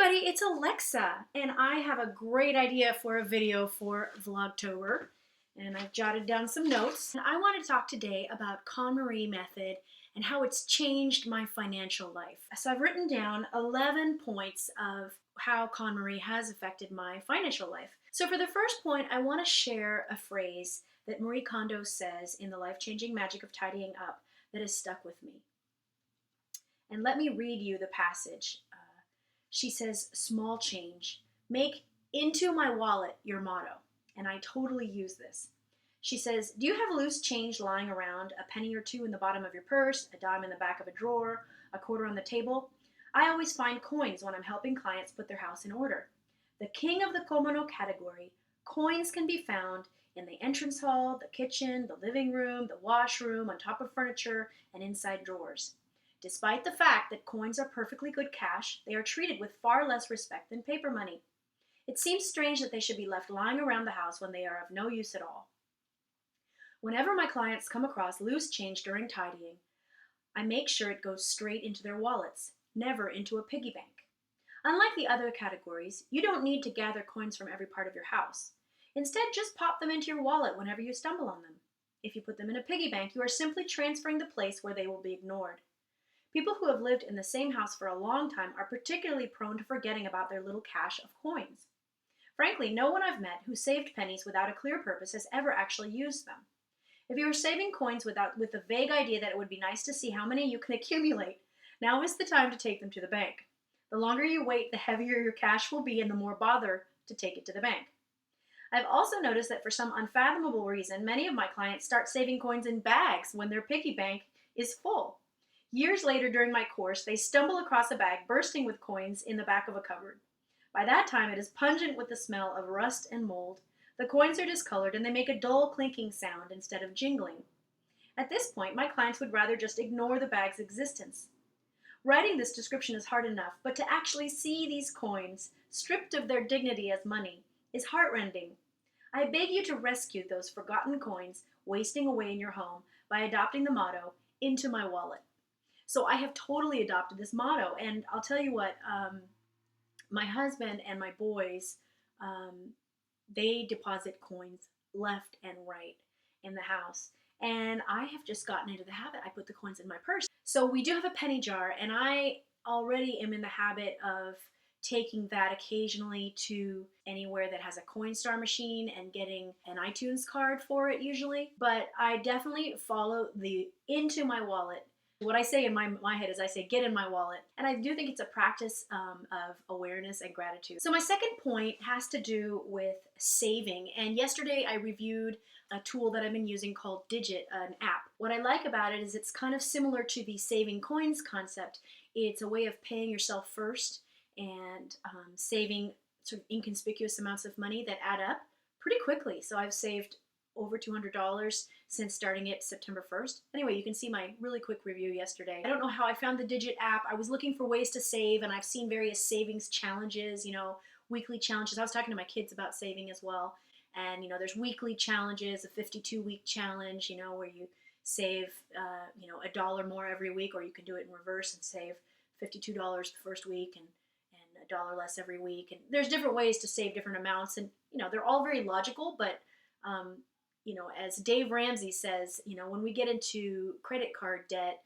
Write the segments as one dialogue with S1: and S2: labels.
S1: everybody, it's Alexa, and I have a great idea for a video for Vlogtober, and I've jotted down some notes. And I want to talk today about KonMari method and how it's changed my financial life. So I've written down 11 points of how KonMari has affected my financial life. So for the first point, I want to share a phrase that Marie Kondo says in The Life-Changing Magic of Tidying Up that has stuck with me. And let me read you the passage. She says, small change. Make into my wallet your motto. And I totally use this. She says, do you have loose change lying around, a penny or two in the bottom of your purse, a dime in the back of a drawer, a quarter on the table? I always find coins when I'm helping clients put their house in order. The king of the komono category, coins can be found in the entrance hall, the kitchen, the living room, the washroom, on top of furniture, and inside drawers. Despite the fact that coins are perfectly good cash, they are treated with far less respect than paper money. It seems strange that they should be left lying around the house when they are of no use at all. Whenever my clients come across loose change during tidying, I make sure it goes straight into their wallets, never into a piggy bank. Unlike the other categories, you don't need to gather coins from every part of your house. Instead, just pop them into your wallet whenever you stumble on them. If you put them in a piggy bank, you are simply transferring the place where they will be ignored. People who have lived in the same house for a long time are particularly prone to forgetting about their little cache of coins. Frankly, no one I've met who saved pennies without a clear purpose has ever actually used them. If you are saving coins with the vague idea that it would be nice to see how many you can accumulate, now is the time to take them to the bank. The longer you wait, the heavier your cash will be and the more bother to take it to the bank. I've also noticed that for some unfathomable reason, many of my clients start saving coins in bags when their piggy bank is full. Years later during my course, they stumble across a bag bursting with coins in the back of a cupboard. By that time, it is pungent with the smell of rust and mold. The coins are discolored and they make a dull clinking sound instead of jingling. At this point, my clients would rather just ignore the bag's existence. Writing this description is hard enough, but to actually see these coins, stripped of their dignity as money, is heartrending. I beg you to rescue those forgotten coins wasting away in your home by adopting the motto, into my wallet. So I have totally adopted this motto, and I'll tell you what, my husband and my boys, they deposit coins left and right in the house, and I have just gotten into the habit. I put the coins in my purse. So we do have a penny jar, and I already am in the habit of taking that occasionally to anywhere that has a Coinstar machine and getting an iTunes card for it usually. But I definitely follow the into my wallet. What I say in my head is I say, get in my wallet. And I do think it's a practice of awareness and gratitude. So my second point has to do with saving. And yesterday I reviewed a tool that I've been using called Digit, an app. What I like about it is it's kind of similar to the saving coins concept. It's a way of paying yourself first and saving sort of inconspicuous amounts of money that add up pretty quickly. So I've saved over $200 since starting it September 1st. Anyway, you can see my really quick review yesterday. I don't know how I found the Digit app. I was looking for ways to save, and I've seen various savings challenges, weekly challenges. I was talking to my kids about saving as well. And, there's weekly challenges, a 52-week challenge, where you save, $1 more every week, or you can do it in reverse and save $52 the first week and $1 less every week. And there's different ways to save different amounts. And, they're all very logical, but as Dave Ramsey says, when we get into credit card debt,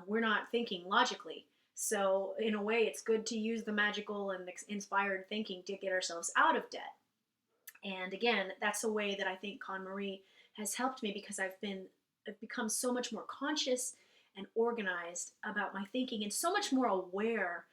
S1: we're not thinking logically. So in a way, it's good to use the magical and inspired thinking to get ourselves out of debt. And again, that's a way that I think KonMari has helped me, because I've become so much more conscious and organized about my thinking and so much more aware.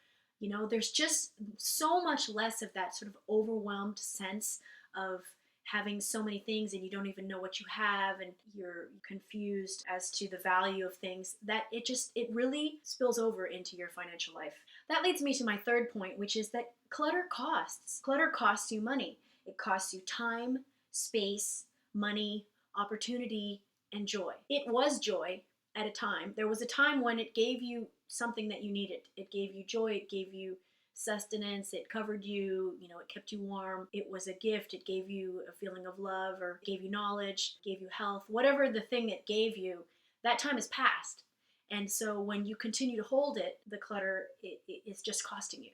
S1: There's just so much less of that sort of overwhelmed sense of having so many things and you don't even know what you have and you're confused as to the value of things, that it really spills over into your financial life. That leads me to my third point, which is that clutter costs. Clutter costs you money. It costs you time, space, money, opportunity, and joy. It was joy at a time. There was a time when it gave you something that you needed. It gave you joy. It gave you sustenance. It covered you. It kept you warm. It was a gift. It gave you a feeling of love, or gave you knowledge, gave you health. Whatever the thing that gave you, that time has passed. And so when you continue to hold it, the clutter is just costing you.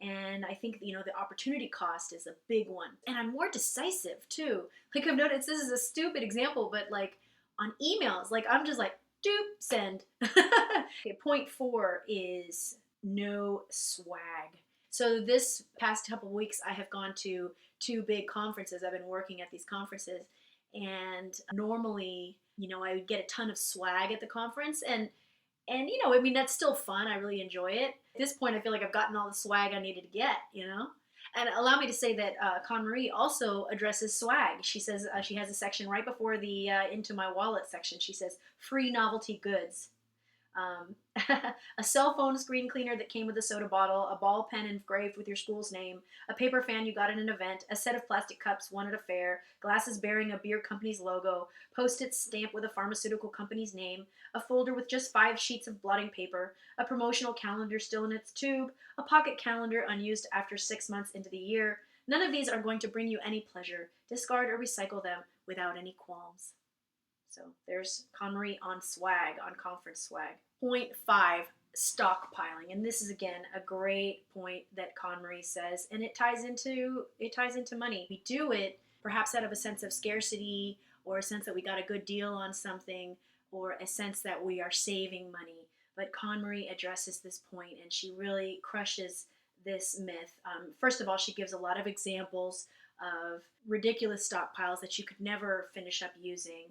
S1: And I think, the opportunity cost is a big one. And I'm more decisive too. Like I've noticed, this is a stupid example, but like on emails, like I'm just like, doop, send. Okay, point 4 is no swag. So this past couple weeks, I have gone to 2 big conferences. I've been working at these conferences, and normally, I would get a ton of swag at the conference, and I mean, that's still fun. I really enjoy it. At this point, I feel like I've gotten all the swag I needed to get. And allow me to say that KonMari also addresses swag. She says she has a section right before the Into My Wallet section. She says free novelty goods. A cell phone screen cleaner that came with a soda bottle, a ball pen engraved with your school's name, a paper fan you got at an event, a set of plastic cups won at a fair, glasses bearing a beer company's logo, post-it stamp with a pharmaceutical company's name, a folder with just 5 sheets of blotting paper, a promotional calendar still in its tube, a pocket calendar unused after 6 months into the year. None of these are going to bring you any pleasure. Discard or recycle them without any qualms. So there's KonMari on swag, on conference swag. Point 5, stockpiling. And this is again a great point that KonMari says, and it ties into money. We do it perhaps out of a sense of scarcity, or a sense that we got a good deal on something, or a sense that we are saving money. But KonMari addresses this point, and she really crushes this myth. First of all, she gives a lot of examples of ridiculous stockpiles that you could never finish up using.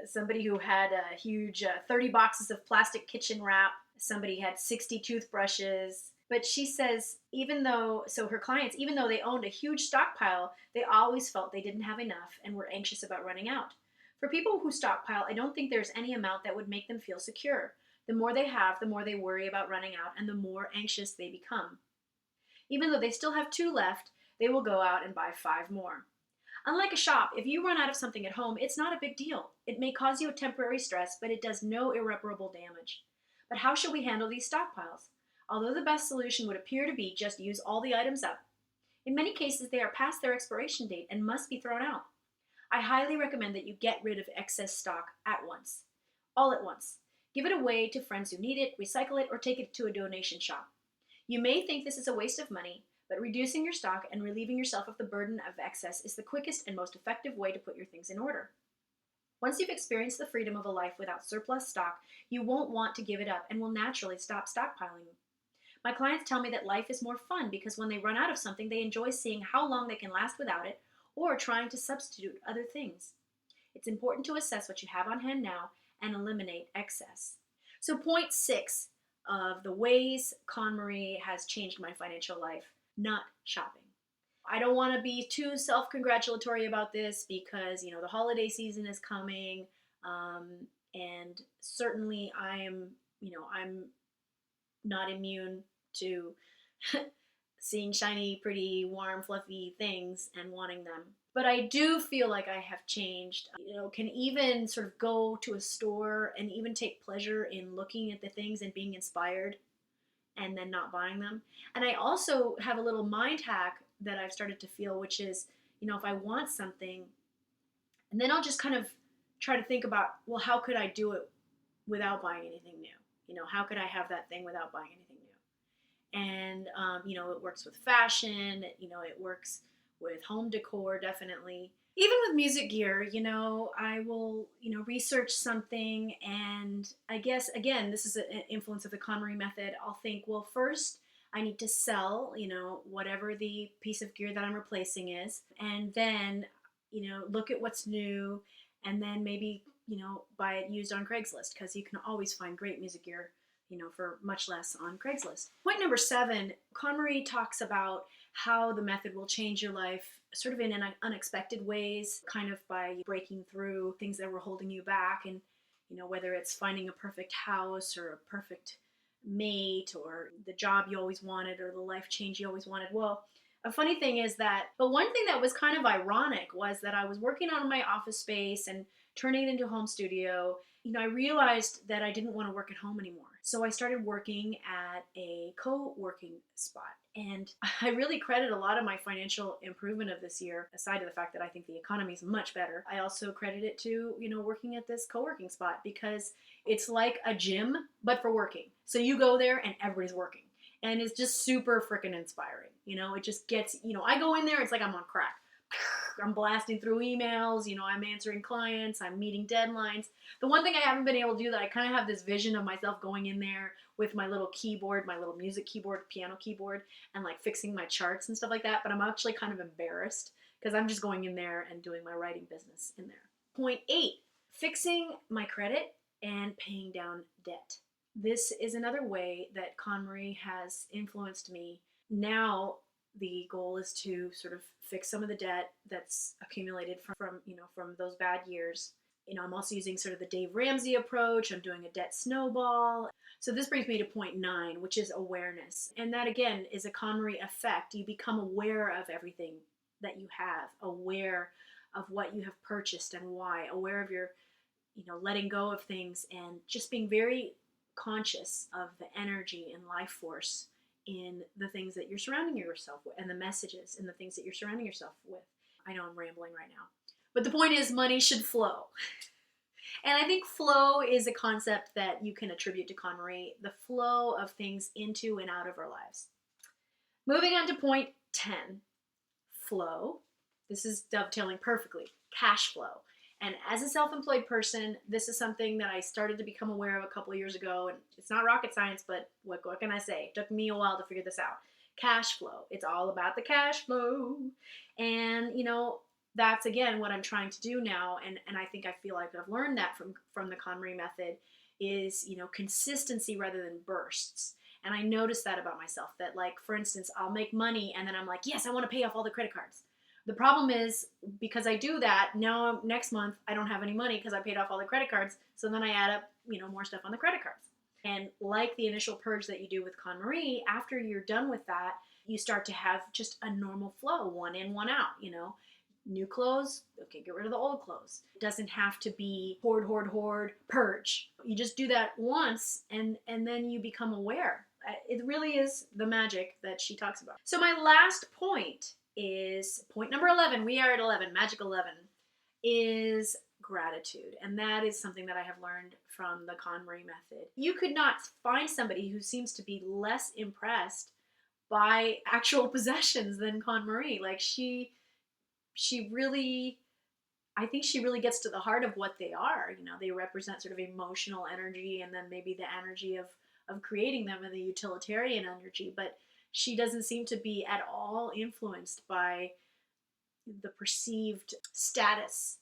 S1: Somebody who had a huge 30 boxes of plastic kitchen wrap. Somebody had 60 toothbrushes. But she says, her clients, even though they owned a huge stockpile, they always felt they didn't have enough and were anxious about running out. For people who stockpile, I don't think there's any amount that would make them feel secure. The more they have, the more they worry about running out, and the more anxious they become. Even though they still have 2 left, they will go out and buy 5 more. Unlike a shop, if you run out of something at home, it's not a big deal. It may cause you a temporary stress, but it does no irreparable damage. But how should we handle these stockpiles? Although the best solution would appear to be just use all the items up, in many cases they are past their expiration date and must be thrown out. I highly recommend that you get rid of excess stock at once. All at once. Give it away to friends who need it, recycle it, or take it to a donation shop. You may think this is a waste of money, but reducing your stock and relieving yourself of the burden of excess is the quickest and most effective way to put your things in order. Once you've experienced the freedom of a life without surplus stock, you won't want to give it up and will naturally stop stockpiling. My clients tell me that life is more fun because when they run out of something, they enjoy seeing how long they can last without it or trying to substitute other things. It's important to assess what you have on hand now and eliminate excess. So point 6 of the ways KonMari has changed my financial life: not shopping. I don't want to be too self-congratulatory about this because, the holiday season is coming, and certainly I'm not immune to seeing shiny, pretty, warm, fluffy things and wanting them. But I do feel like I have changed. Can even sort of go to a store and even take pleasure in looking at the things and being inspired and then not buying them. And I also have a little mind hack that I've started to feel, which is, if I want something, and then I'll just kind of try to think about, well, how could I do it without buying anything new? How could I have that thing without buying anything new? And, it works with fashion, it works with home decor, definitely. Even with music gear, I will, research something, and I guess, again, this is an influence of the KonMari method. I'll think, well, first I need to sell, whatever the piece of gear that I'm replacing is, and then, look at what's new, and then maybe, buy it used on Craigslist, because you can always find great music gear, for much less on Craigslist. Point number 7, KonMari talks about how the method will change your life sort of in unexpected ways, kind of by breaking through things that were holding you back. And, whether it's finding a perfect house or a perfect mate or the job you always wanted or the life change you always wanted. Well, a funny thing is but one thing that was kind of ironic was that I was working on my office space and turning it into a home studio. I realized that I didn't want to work at home anymore. So I started working at a co-working spot. And I really credit a lot of my financial improvement of this year, aside to the fact that I think the economy is much better. I also credit it to, working at this co-working spot, because it's like a gym, but for working. So you go there and everybody's working. And it's just super freaking inspiring. You know, it just gets, you know, I go in there, it's like I'm on crack. I'm blasting through emails, you know, I'm answering clients, I'm meeting deadlines. The one thing I haven't been able to do, that I kind of have this vision of myself going in there with my little keyboard, my little music keyboard, piano keyboard, and like fixing my charts and stuff like that. But I'm actually kind of embarrassed because I'm just going in there and doing my writing business in there. Point 8, fixing my credit and paying down debt. This is another way that KonMari has influenced me. Now the goal is to sort of fix some of the debt that's accumulated from those bad years. You know, I'm also using sort of the Dave Ramsey approach. I'm doing a debt snowball. So this brings me to point 9, which is awareness. And that again is a KonMari effect. You become aware of everything that you have, aware of what you have purchased and why, aware of your, you know, letting go of things, and just being very conscious of the energy and life force in the things that you're surrounding yourself with, and the messages and the things that you're surrounding yourself with. I know I'm rambling right now, but the point is money should flow. And I think flow is a concept that you can attribute to KonMari, the flow of things into and out of our lives. Moving on to point 10, flow. This is dovetailing perfectly. Cash flow. And as a self-employed person, this is something that I started to become aware of a couple of years ago. And it's not rocket science, but what can I say? It took me a while to figure this out. Cash flow. It's all about the cash flow. And, you know, that's, again, what I'm trying to do now. And I think I feel like I've learned that from the KonMari method is, you know, consistency rather than bursts. And I noticed that about myself, that, like, for instance, I'll make money and then I'm like, yes, I want to pay off all the credit cards. The problem is, because I do that, now next month I don't have any money because I paid off all the credit cards. So then I add up, you know, more stuff on the credit cards. And like the initial purge that you do with KonMari, after you're done with that, you start to have just a normal flow, one in, one out, you know. New clothes, okay, get rid of the old clothes. It doesn't have to be hoard, purge. You just do that once, and then you become aware. It really is the magic that she talks about. So my last point is point number 11. We are at 11, magic 11, is gratitude. And that is something that I have learned from the KonMari method. You could not find somebody who seems to be less impressed by actual possessions than KonMari. Like she really, I think she really gets to the heart of what they are. You know, they represent sort of emotional energy, and then maybe the energy of creating them, and the utilitarian energy. But she doesn't seem to be at all influenced by the perceived status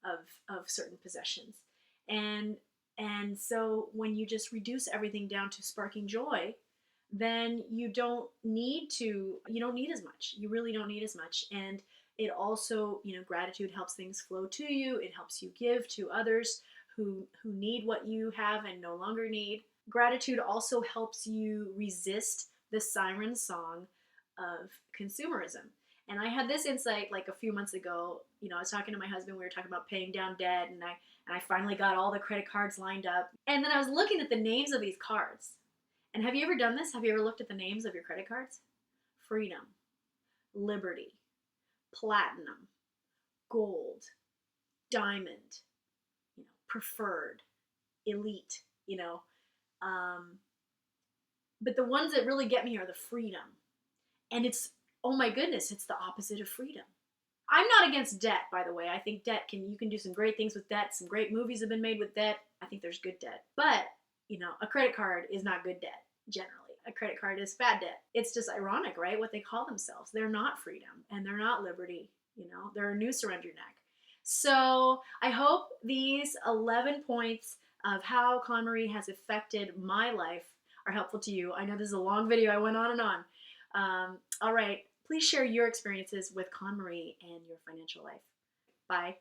S1: of certain possessions. And so when you just reduce everything down to sparking joy, then you don't need as much. You really don't need as much. And it also, you know, gratitude helps things flow to you. It helps you give to others who need what you have and no longer need. Gratitude also helps you resist the siren song of consumerism. And I had this insight like a few months ago. You know, I was talking to my husband, we were talking about paying down debt, and I finally got all the credit cards lined up. And then I was looking at the names of these cards. And have you ever done this? Have you ever looked at the names of your credit cards? Freedom, Liberty, Platinum, Gold, Diamond, you know, Preferred, Elite, you know. But the ones that really get me are the Freedom. And it's, oh my goodness, it's the opposite of freedom. I'm not against debt, by the way. I think you can do some great things with debt. Some great movies have been made with debt. I think there's good debt. But, you know, a credit card is not good debt, generally. A credit card is bad debt. It's just ironic, right? What they call themselves. They're not freedom, and they're not liberty. You know, they're a noose around your neck. So I hope these 11 points of how KonMari has affected my life are helpful to you. I know this is a long video. I went on and on. All right. Please share your experiences with KonMari and your financial life. Bye.